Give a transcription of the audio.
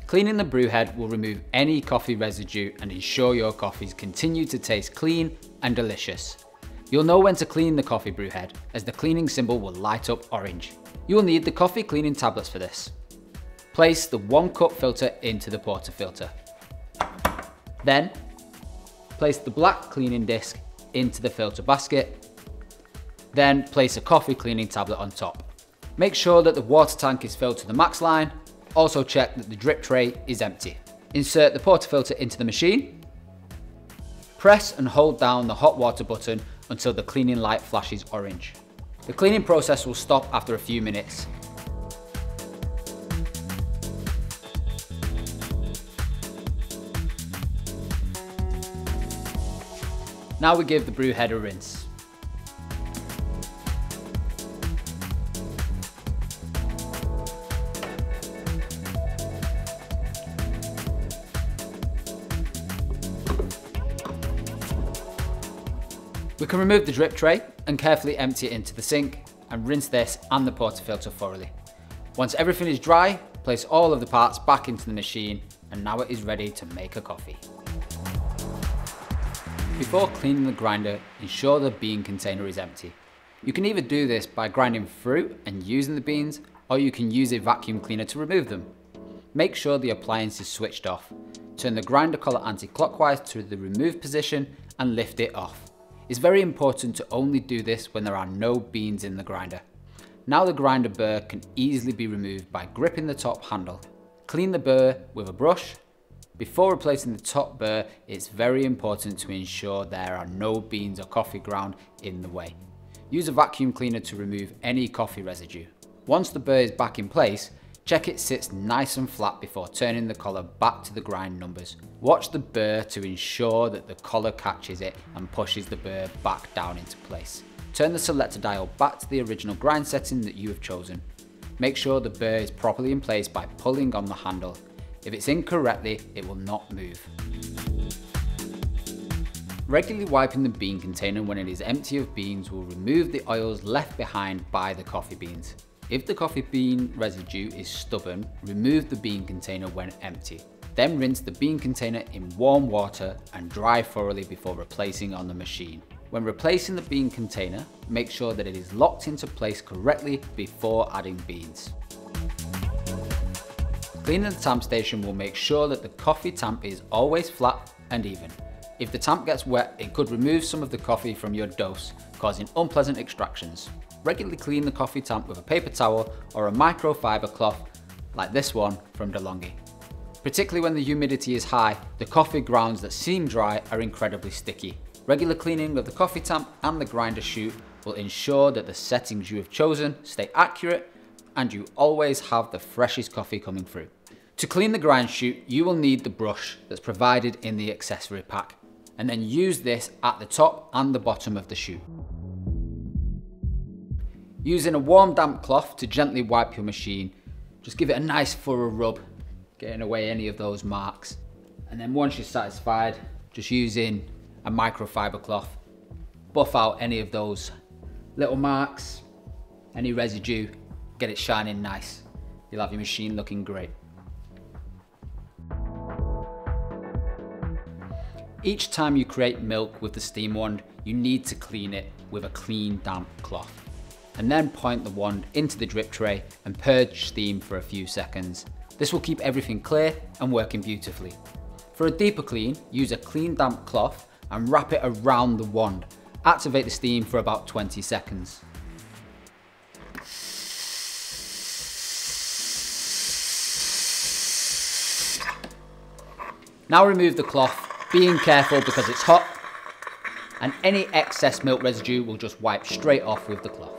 Cleaning the brew head will remove any coffee residue and ensure your coffees continue to taste clean and delicious. You'll know when to clean the coffee brew head, as the cleaning symbol will light up orange. You will need the coffee cleaning tablets for this. Place the 1 cup filter into the portafilter. Then, place the black cleaning disc into the filter basket. Then place a coffee cleaning tablet on top. Make sure that the water tank is filled to the max line. Also check that the drip tray is empty. Insert the portafilter into the machine. Press and hold down the hot water button until the cleaning light flashes orange. The cleaning process will stop after a few minutes. Now we give the brew head a rinse. We can remove the drip tray and carefully empty it into the sink and rinse this and the portafilter thoroughly. Once everything is dry, place all of the parts back into the machine and now it is ready to make a coffee. Before cleaning the grinder, ensure the bean container is empty. You can either do this by grinding through and using the beans, or you can use a vacuum cleaner to remove them. Make sure the appliance is switched off. Turn the grinder collar anti-clockwise to the remove position and lift it off. It's very important to only do this when there are no beans in the grinder. Now the grinder burr can easily be removed by gripping the top handle. Clean the burr with a brush. Before replacing the top burr, it's very important to ensure there are no beans or coffee ground in the way. Use a vacuum cleaner to remove any coffee residue. Once the burr is back in place, check it sits nice and flat before turning the collar back to the grind numbers. Watch the burr to ensure that the collar catches it and pushes the burr back down into place. Turn the selector dial back to the original grind setting that you have chosen. Make sure the burr is properly in place by pulling on the handle. If it's incorrectly, it will not move. Regularly wiping the bean container when it is empty of beans will remove the oils left behind by the coffee beans. If the coffee bean residue is stubborn, remove the bean container when empty. Then rinse the bean container in warm water and dry thoroughly before replacing on the machine. When replacing the bean container, make sure that it is locked into place correctly before adding beans. Cleaning the tamp station will make sure that the coffee tamp is always flat and even. If the tamp gets wet, it could remove some of the coffee from your dose, causing unpleasant extractions. Regularly clean the coffee tamp with a paper towel or a microfiber cloth like this one from DeLonghi. Particularly when the humidity is high, the coffee grounds that seem dry are incredibly sticky. Regular cleaning of the coffee tamp and the grinder chute will ensure that the settings you have chosen stay accurate and you always have the freshest coffee coming through. To clean the grind chute, you will need the brush that's provided in the accessory pack, and then use this at the top and the bottom of the chute. Using a warm damp cloth to gently wipe your machine, just give it a nice thorough rub, getting away any of those marks. And then once you're satisfied, just using a microfiber cloth, buff out any of those little marks, any residue, get it shining nice. You'll have your machine looking great. Each time you create milk with the steam wand, you need to clean it with a clean damp cloth. And then point the wand into the drip tray and purge steam for a few seconds. This will keep everything clear and working beautifully. For a deeper clean, use a clean damp cloth and wrap it around the wand. Activate the steam for about 20 seconds. Now remove the cloth, being careful because it's hot, and any excess milk residue will just wipe straight off with the cloth.